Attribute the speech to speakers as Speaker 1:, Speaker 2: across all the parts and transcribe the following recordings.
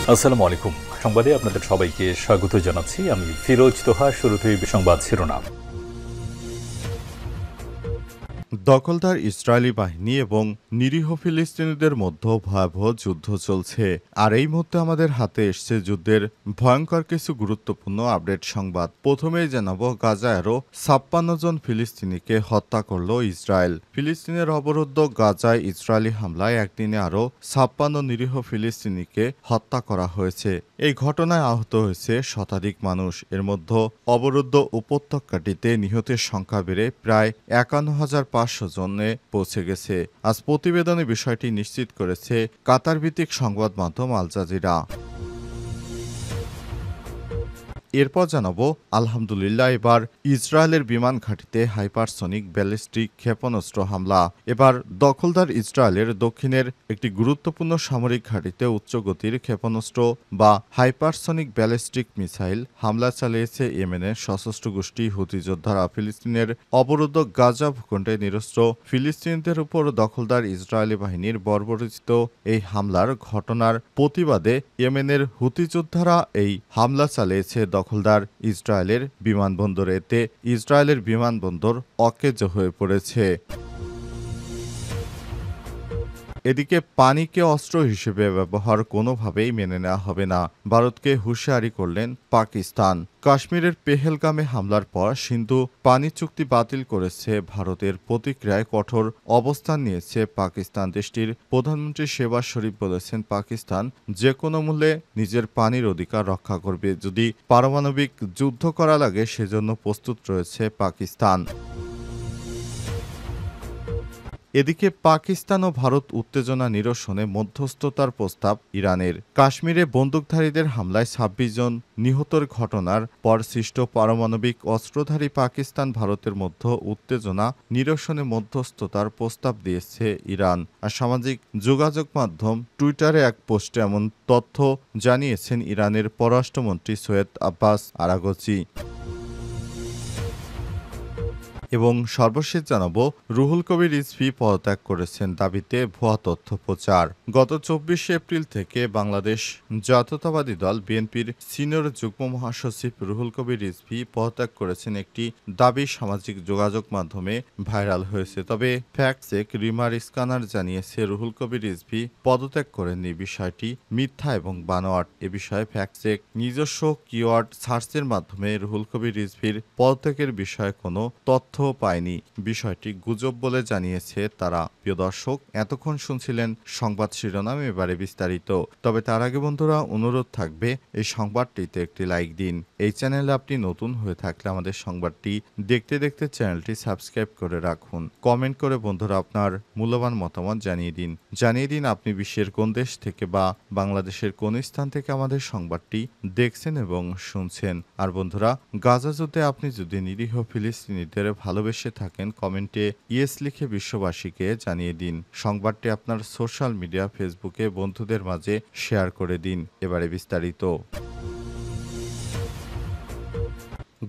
Speaker 1: আসসালামু আলাইকুম। সংবাদে আপনাদের সবাইকে স্বাগত জানাচ্ছি। আমি ফিরোজ তোহা। শুরুতেই সংবাদ শিরোনাম।
Speaker 2: দখলদার ইসরায়েলি বাহিনী এবং নিরীহ ফিলিস্তিনিদের মধ্যে ভয়াবহ যুদ্ধ চলছে। আর এই মুহূর্তে আমাদের হাতে এসছে যুদ্ধের ভয়ঙ্কর কিছু গুরুত্বপূর্ণ আপডেট সংবাদ। প্রথমেই জানাবো, গাজায় আরও ৫৬ জন ফিলিস্তিনিকে হত্যা করল ইসরায়েল। ফিলিস্তিনের অবরুদ্ধ গাজায় ইসরায়েলি হামলায় একদিনে আরও ৫৬ নিরীহ ফিলিস্তিনিকে হত্যা করা হয়েছে। এই ঘটনায় আহত হয়েছে শতাধিক মানুষ। এর মধ্যে অবরুদ্ধ উপত্যকাটিতে নিহতের সংখ্যা বেড়ে প্রায় ৫১,৫০০ জনে পৌঁছে গেছে। আজ প্রতিবেদনে বিষয়টি নিশ্চিত করেছে কাতার ভিত্তিক সংবাদ মাধ্যম আল জাজিরা। এরপর জানাবো, আলহামদুলিল্লাহ, এবার ইসরায়েলের বিমান ঘাঁটিতে হাইপারসনিক ব্যালিস্টিক ক্ষেপণাস্ত্র হামলা। এবার দখলদার ইসরায়েলের দক্ষিণের একটি গুরুত্বপূর্ণ সামরিক ঘাঁটিতে উচ্চগতির ক্ষেপণাস্ত্র বা হাইপারসনিক ব্যালিস্টিক মিসাইল হামলা চালিয়েছে ইয়েমেনের সশস্ত্র গোষ্ঠী হুতি যোদ্ধারা। ফিলিস্তিনের অবরুদ্ধ গাজা ভূখণ্ডে নিরস্ত্র ফিলিস্তিনিদের উপর দখলদার ইসরায়েলি বাহিনীর বর্বরোচিত এই হামলার ঘটনার প্রতিবাদে ইয়েমেনের হুতি যোদ্ধারা এই হামলা চালিয়েছে দখলদার ইসরায়েলের বিমানবন্দরে। এতে ইসরায়েলের বিমানবন্দর অকেজো হয়ে পড়েছে। এদিকে পানিকে অস্ত্র হিসেবে ব্যবহার কোনোভাবেই মেনে নেওয়া হবে না, ভারতকে হুঁশিয়ারি করলেন পাকিস্তান। কাশ্মীরের পেহেলগামে হামলার পর সিন্ধু পানি চুক্তি বাতিল করেছে ভারতের প্রতিক্রিয়ায় কঠোর অবস্থান নিয়েছে পাকিস্তান। দেশটির প্রধানমন্ত্রী শেহবাজ শরীফ বলেছেন, পাকিস্তান যে কোনো মূল্যে নিজের পানির অধিকার রক্ষা করবে। যদি পারমাণবিক যুদ্ধ করা লাগে সেজন্য প্রস্তুত রয়েছে পাকিস্তান। এদিকে পাকিস্তান ও ভারত উত্তেজনা নিরসনে মধ্যস্থতার প্রস্তাব ইরানের। কাশ্মীরে বন্দুকধারীদের হামলায় ২৬ জন নিহতের ঘটনার পর সৃষ্ট পারমাণবিক অস্ত্রধারী পাকিস্তান ভারতের মধ্যে উত্তেজনা নিরসনে মধ্যস্থতার প্রস্তাব দিয়েছে ইরান। আর সামাজিক যোগাযোগ মাধ্যম টুইটারে এক পোস্টে এমন তথ্য জানিয়েছেন ইরানের পররাষ্ট্রমন্ত্রী সৈয়দ আব্বাস আরাগচি। এবং সর্বশেষ জানাবো, রুহুল কবির রিজভী পদত্যাগ করেছেন দাবিতে ভুয়া তথ্য প্রচার। গত ২৪শে এপ্রিল থেকে বাংলাদেশ জাতীয়তাবাদী দল বিএনপির সিনিয়র যুগ্ম মহাসচিব রুহুল কবির রিজভী পদত্যাগ করেছেন একটি দাবি সামাজিক যোগাযোগ মাধ্যমে ভাইরাল হয়েছে। তবে ফ্যাক্ট চেক রিমার স্ক্যানার জানিয়েছে রুহুল কবির রিজভী পদত্যাগ করেননি। বিষয়টি মিথ্যা এবং বানোয়াট। এ বিষয়ে ফ্যাক্ট চেক নিজস্ব কিওয়ার্ড সার্চের মাধ্যমে রুহুল কবির রিজভীর পদত্যাগের বিষয়ে কোনো তথ্য পায়নি। বিষয়টি গুজব বলে জানিয়েছে তারা। প্রিয় দর্শক, এতক্ষণ শুনছিলেন সংবাদ শিরোনাম, এবারে বিস্তারিত। তবে তার আগে বন্ধুরা, অনুরোধ থাকবে এই সংবাদটিতে একটি লাইক দিন। এই চ্যানেলে আপনি নতুন হয়ে থাকলে আমাদের সংবাদটি দেখতে দেখতে চ্যানেলটি সাবস্ক্রাইব করে রাখুন। কমেন্ট করে বন্ধুরা আপনার মূল্যবান মতামত জানিয়ে দিন আপনি বিশ্বের কোন দেশ থেকে বা বাংলাদেশের কোন স্থান থেকে আমাদের সংবাদটি দেখছেন এবং শুনছেন। আর বন্ধুরা, গাজা যুদ্ধে আপনি যদি নিরীহ ফিলিস্তিনিদের ভালোবেসে থাকেন, কমেন্টে ইয়েস লিখে বিশ্ববাসীকে জানিয়ে দিন। সংবাদটি আপনার সোশ্যাল মিডিয়া ফেসবুকে বন্ধুদের মাঝে শেয়ার করে দিন। এবারে বিস্তারিত।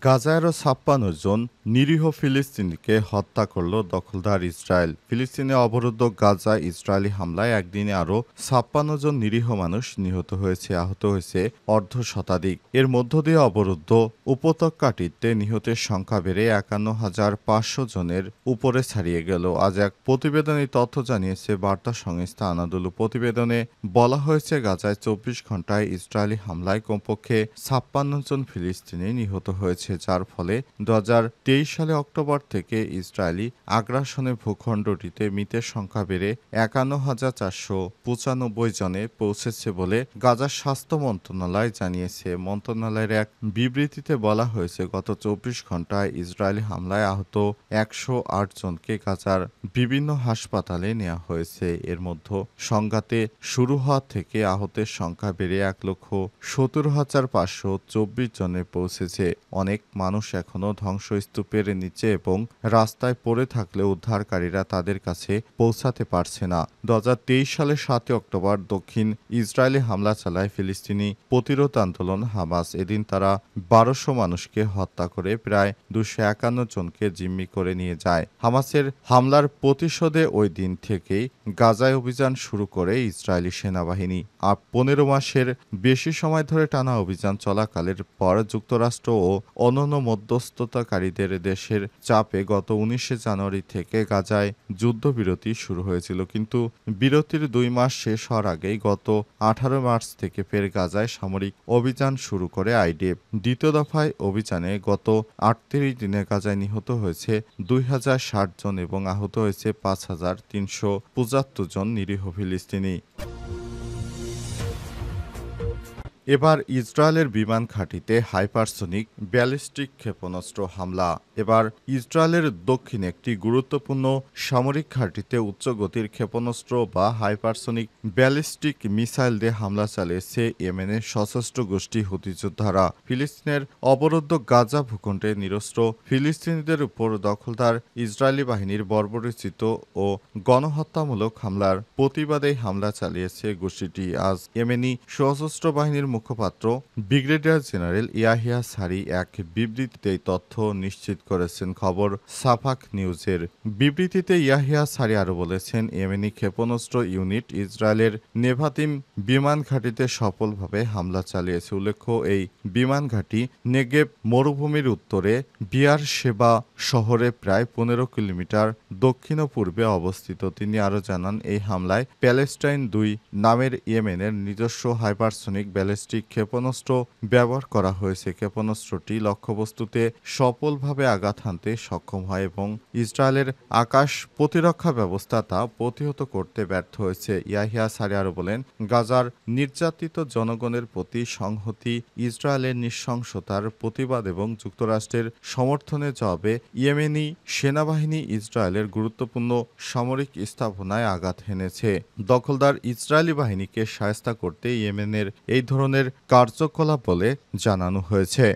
Speaker 2: গাজায় আরও ৫৬ জন নিরীহ ফিলিস্তিনিকে হত্যা করল দখলদার ইসরায়েল। ফিলিস্তিনে অবরুদ্ধ গাজায় ইসরায়েলি হামলায় একদিনে আরও ৫৬ জন নিরীহ মানুষ নিহত হয়েছে, আহত হয়েছে অর্ধশতাধিক। এর মধ্য দিয়ে অবরুদ্ধ উপত্যকাটিতে নিহতের সংখ্যা বেড়ে ৫১,৫০০ জনের উপরে ছাড়িয়ে গেল। আজ এক প্রতিবেদনে তথ্য জানিয়েছে বার্তা সংস্থা আনাদোলু। প্রতিবেদনে বলা হয়েছে, গাজায় ২৪ ঘণ্টায় ইসরায়েলি হামলায় কমপক্ষে ৫৬ জন ফিলিস্তিনি নিহত হয়েছে, যার ফলে ২০২৩ সালে অক্টোবর থেকে ইসরায়েলি আগ্রাসনে ভূখণ্ডটিতে মৃতের সংখ্যা বেড়ে ৫১,৪৯৫ জনে পৌঁছেছে বলে গাজার স্বাস্থ্য মন্ত্রণালয় জানিয়েছে। মন্ত্রণালয়ের এক বিবৃতিতে বলা হয়েছে, গত ২৪ ঘণ্টায় ইসরায়েলি হামলায় আহত ১০৮ জনকে গাজার বিভিন্ন হাসপাতালে নেওয়া হয়েছে। এর মধ্যে সংঘাতে শুরু হওয়া থেকে আহতের সংখ্যা বেড়ে ১,৭০,৫২৪ জনে পৌঁছেছে। অনেক মানুষ এখনও ধ্বংসস্তূপ স্তূপের নিচে এবং রাস্তায় পড়ে থাকলে উদ্ধারকারীরা তাদের কাছে পৌঁছাতে পারছে না। 2023 সালের 7 অক্টোবর দক্ষিণ ইসরায়েলে হামলা চালায় ফিলিস্তিনি প্রতিরোধ আন্দোলন হামাস। এদিন তারা 1200 মানুষকে হত্যা করে প্রায় 251 জনকে জিম্মি করে নিয়ে যায়। হামাসের হামলার প্রতিশোধে ওই দিন থেকেই গাজায় অভিযান শুরু করে ইসরায়েলি সেনাবাহিনী। আর 15 মাসের বেশি সময় ধরে টানা অভিযান চলাকালের পর যুক্তরাষ্ট্র ও অন্যান্য মধ্যস্থতাকারীদের দেশের চাপে গত 19 জানুয়ারি থেকে গাজায় যুদ্ধবিরতি শুরু হয়েছিল, কিন্তু বিরতির 2 মাস শেষ হওয়ার আগেই গত 18 মার্চ থেকে ফের গাজায় সামরিক অভিযান শুরু করে আইডিএফ। দ্বিতীয় দফায় অভিযানে গত 38 দিনে গাজায় নিহত হয়েছে 2060 জন এবং আহত হয়েছে 5375 জন নিরীহ ফিলিস্তিনি। এবার ইসরায়েলের বিমান ঘাঁটিতে হাইপারসোনিক ব্যালিস্টিক ক্ষেপণাস্ত্র হামলা। এবার ইসরায়েলের দক্ষিণে একটি গুরুত্বপূর্ণ সামরিক ঘাঁটিতে উচ্চগতির ক্ষেপণাস্ত্র বা হাইপারসোনিক ব্যালিস্টিক মিসাইল দিয়ে হামলা চালিয়েছে ইয়েমেনের সশস্ত্র গোষ্ঠী হুতি যোদ্ধারা। ফিলিস্তিনের অবরুদ্ধ গাজা ভূখণ্ডে নিরস্ত্র ফিলিস্তিনিদের উপর দখলদার ইসরায়েলি বাহিনীর বর্বরোচিত ও গণহত্যামূলক হামলার প্রতিবাদে হামলা চালিয়েছে গোষ্ঠীটি। আজ ইয়েমেনি সশস্ত্র বাহিনীর মুখপাত্র ব্রিগেডিয়ার জেনারেল ইয়াহিয়া সারি এক বিবৃতিতে এই তথ্য নিশ্চিত করেছেন। খবর সাফাক নিউজের। বিবৃতিতে ইয়াহিয়া সারি আরও বলেছেন, ইয়েমেনি ক্ষেপণাস্ত্র ইউনিট ইসরায়েলের নেভাতিম বিমান ঘাঁটিতে সফলভাবে হামলা চালিয়েছে। উল্লেখ্য, এই বিমান ঘাঁটি নেগেব মরুভূমির উত্তরে বিয়ার শেবা শহরে প্রায় 15 কিলোমিটার দক্ষিণ পূর্বে অবস্থিত। তিনি আরও জানান, এই হামলায় প্যালেস্টাইন 2 নামের ইয়েমেনের নিজস্ব হাইপারসোনিক ব্যালিস্টিক ক্ষেপণাস্ত্র ব্যবহার করা হয়েছে। ক্ষেপণাস্ত্রটি লক্ষ্যবস্তুতে সফলভাবে আঘাত হানতে সক্ষম হয় এবং ইসরায়েলের আকাশ প্রতিরক্ষা ব্যবস্থা তা প্রতিহত করতে ব্যর্থ হয়েছে। ইয়াহিয়া সারি আরও বলেন, গাজার নির্যাতিত জনগণের প্রতি সংহতি, ইসরায়েলের নৃশংসতার প্রতিবাদ এবং যুক্তরাষ্ট্রের সমর্থনে জবাবে ইয়েমেনি সেনাবাহিনী ইসরায়েলের গুরুত্বপূর্ণ সামরিক স্থাপনায় আঘাত হেনেছে। দখলদার ইসরায়েলি বাহিনীকে শায়েস্তা করতে ইয়েমেনের এই ধরনের কার্যকলাপ বলে জানানো হয়েছে।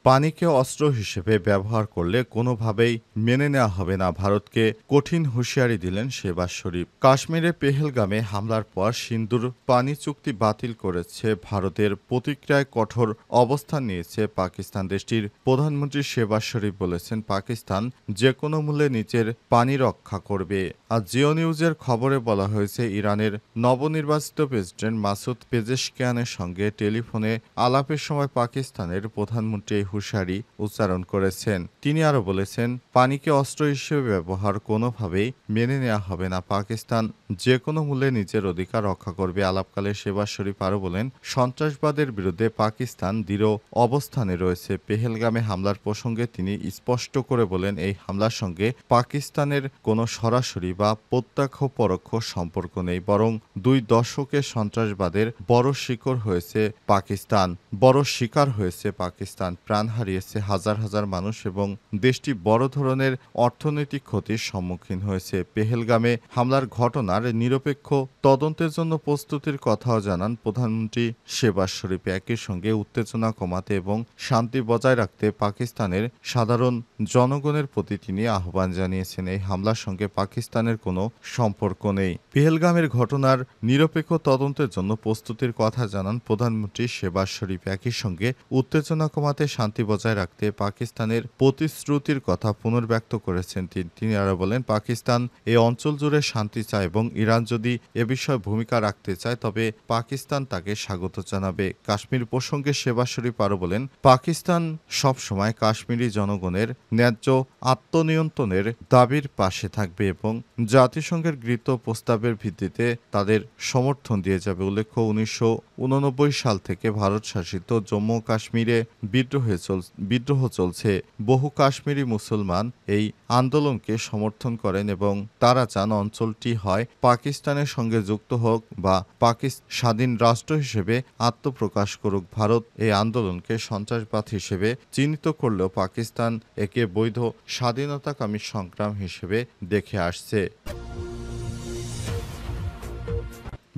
Speaker 2: পানিকে অস্ত্র হিসেবে ব্যবহার করলে কোনোভাবেই মেনে নেওয়া হবে না, ভারতকে কঠিন হুঁশিয়ারি দিলেন শেহবাজ শরীফ। কাশ্মীরে পেহেলগামে হামলার পর সিন্ধুর পানি চুক্তি বাতিল করেছে ভারতের প্রতিক্রিয়ায় কঠোর অবস্থান নিয়েছে পাকিস্তান। দেশটির প্রধানমন্ত্রী শেহবাজ শরীফ বলেছেন, পাকিস্তান যে কোনো মূল্যে নিজের পানি রক্ষা করবে। আর জিও নিউজের খবরে বলা হয়েছে, ইরানের নবনির্বাচিত প্রেসিডেন্ট মাসুদ পেজেশকিয়ানের সঙ্গে টেলিফোনে আলাপের সময় পাকিস্তানের প্রধানমন্ত্রী হুঁশিয়ারি উচ্চারণ করেছেন। তিনি আরও বলেছেন, পানিকে অস্ত্র হিসেবে ব্যবহার কোনোভাবেই মেনে নেওয়া হবে না, পাকিস্তান যে কোনো মূল্যে নিজের অধিকার রক্ষা করবে। আলাপকালে শেহবাজ শরীফ আরও বলেন, সন্ত্রাসবাদের বিরুদ্ধে পাকিস্তান দৃঢ় অবস্থানে রয়েছে। পেহেলগামে হামলার প্রসঙ্গে তিনি স্পষ্ট করে বলেন, এই হামলার সঙ্গে পাকিস্তানের কোনো সরাসরি বা প্রত্যক্ষ পরোক্ষ সম্পর্ক নেই, বরং 2 দশকের সন্ত্রাসবাদের বড় শিকার হয়েছে পাকিস্তান। প্রাণ হারিয়েছে হাজার হাজার মানুষ এবং দেশটি বড় ধরনের অর্থনৈতিক ক্ষতির সম্মুখীন হয়েছে। পেহেলগামে হামলার ঘটনার নিরপেক্ষ তদন্তের জন্য প্রস্তুতির কথাও জানান প্রধানমন্ত্রী শেহবাজ শরীফ। একই সঙ্গে উত্তেজনা কমাতে এবং শান্তি বজায় রাখতে পাকিস্তানের সাধারণ জনগণের প্রতি তিনি আহ্বান জানিয়েছেন। এই হামলার সঙ্গে পাকিস্তানের কোনো সম্পর্ক নেই। পেহেলগামের ঘটনার নিরপেক্ষ তদন্তের জন্য প্রস্তুতির কথা জানান প্রধানমন্ত্রী শেহবাজ শরীফ। একই সঙ্গে উত্তেজনা কমাতে শান্তি বজায় রাখতে পাকিস্তানের প্রতিশ্রুতির কথা পুনর্ব্যক্ত করেছেন তিনি। আরও বলেন, পাকিস্তান এই অঞ্চল জুড়ে শান্তি চায় এবং ইরান যদি এ বিষয়ে ভূমিকা রাখতে চায় তবে পাকিস্তান তাকে স্বাগত জানাবে। কাশ্মীর প্রসঙ্গে শেহবাজ শরীফ আরও বলেন, পাকিস্তান সবসময় কাশ্মীরি জনগণের ন্যায্য আত্মনিয়ন্ত্রণের দাবির পাশে থাকবে এবং জাতিসংঘের গৃহীত প্রস্তাবের ভিত্তিতে তাদের সমর্থন দিয়ে যাবে। উল্লেখ্য, 1989 সাল থেকে ভারত শাসিত জম্মু ও কাশ্মীরে বিদ্রোহ চলছে। বহু কাশ্মীরি মুসলমান এই আন্দোলনকে সমর্থন করেন এবং তারা চান অঞ্চলটি হয় পাকিস্তানের সঙ্গে যুক্ত হোক বা স্বাধীন রাষ্ট্র হিসেবে আত্মপ্রকাশ করুক। ভারত এই আন্দোলনকে সন্ত্রাসবাদ হিসেবে চিহ্নিত করলেও পাকিস্তান একে বৈধ স্বাধীনতাকামী সংগ্রাম হিসেবে দেখে আসছে।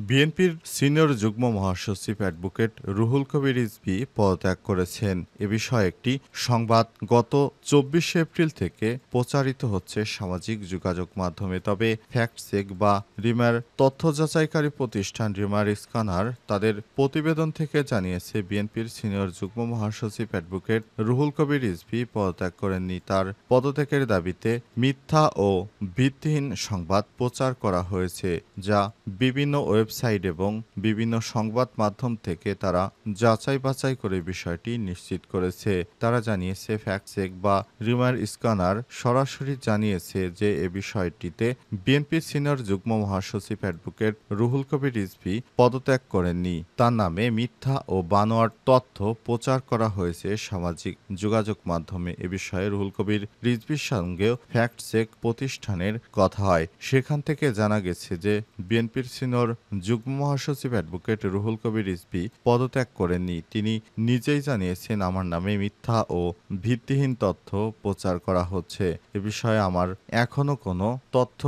Speaker 2: বিএনপির সিনিয়র যুগ্ম মহাসচিব অ্যাডভোকেট রুহুল কবির রিজভী পদত্যাগ করেছেন। এ বিষয়ে একটি সংবাদ গত ২৪শে এপ্রিল থেকে প্রচারিত হচ্ছে সামাজিক যোগাযোগ মাধ্যমে। তবে ফ্যাক্ট চেক বা রিমার তথ্য যাচাইকারী প্রতিষ্ঠান রিমার স্ক্যানার তাদের প্রতিবেদন থেকে জানিয়েছে বিএনপির সিনিয়র যুগ্ম মহাসচিব অ্যাডভোকেট রুহুল কবির রিজভী পদত্যাগ করেননি। তার পদত্যাগের দাবিতে মিথ্যা ও ভিত্তিহীন সংবাদ প্রচার করা হয়েছে, যা বিভিন্ন ওয়েবসাইট এবং বিভিন্ন সংবাদ মাধ্যম থেকে তারা যাচাই বাছাই করে বিষয়টি নিশ্চিত করেছে। তারা জানিয়েছে ফ্যাক্ট চেক বা রিমার স্ক্যানার সরাসরি জানিয়েছে যে এ বিষয়টিতে বিএনপি সিনিয়র যুগ্ম মহাসচিব অ্যাডভোকেট রুহুল কবির রিজভী পদত্যাগ করেননি। তার নামে মিথ্যা ও বানোয়াট তথ্য প্রচার করা হয়েছে সামাজিক যোগাযোগ মাধ্যমে। এ বিষয়ে রুহুল কবির রিজভীর সঙ্গেও ফ্যাক্ট চেক প্রতিষ্ঠানের কথা হয়। সেখান থেকে জানা গেছে যে বিএনপির সিনিয়র যুগ্ম মহাসচিব অ্যাডভোকেট রুহুল কবির রিজভী পদত্যাগ করেননি। তিনি নিজেই জানিয়েছেন, আমার নামে মিথ্যা ও ভিত্তিহীন তথ্য প্রচার করা হচ্ছে। এ বিষয়ে আমার এখনো কোনো তথ্য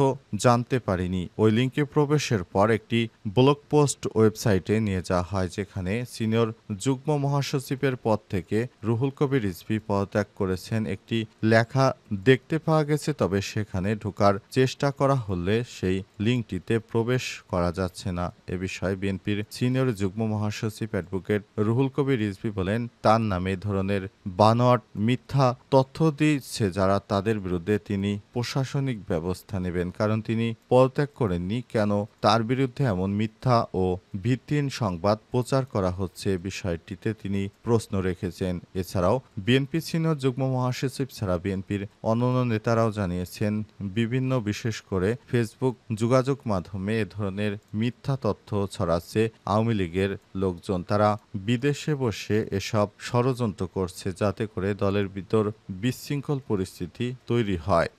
Speaker 2: জানতে পারিনি। ওই লিঙ্কে প্রবেশের পর একটি ব্লগ পোস্ট ওয়েবসাইটে নিয়ে যাওয়া হয়, যেখানে সিনিয়র যুগ্ম মহাসচিবের পদ থেকে রুহুল কবির রিজভী পদত্যাগ করেছেন একটি লেখা দেখতে পাওয়া গেছে। তবে সেখানে ঢোকার চেষ্টা করা হলে সেই লিঙ্কটিতে প্রবেশ করা যাচ্ছে না। এ বিষয়ে বিএনপির সিনিয়র যুগ্ম মহাসচিব অ্যাডভোকেট রুহুল কবির রিজভী বলেন, তার নামে এ ধরনের বানোয়াট মিথ্যা তথ্য দিচ্ছে যারা, তাদের বিরুদ্ধে তিনি প্রশাসনিক ব্যবস্থা নেবেন। কারণ তিনি পদত্যাগ করেননি, কেন তার বিরুদ্ধে এমন মিথ্যা ও ভিত্তিহীন সংবাদ প্রচার করা হচ্ছে, বিষয়টিতে তিনি প্রশ্ন রেখেছেন। এছাড়াও বিএনপি সিনিয়র যুগ্ম মহাসচিব ছাড়া বিএনপির অন্যান্য নেতারাও জানিয়েছেন, বিভিন্ন বিশেষ করে ফেসবুক যোগাযোগ মাধ্যমে এ ধরনের মিথ্যা তথ্য ছড়াচ্ছে আওয়ামী লীগের লোকজন। তারা বিদেশে বসে এসব ষড়যন্ত্র করছে, যাতে করে দলের ভিতর বিশৃঙ্খল পরিস্থিতি তৈরি হয়।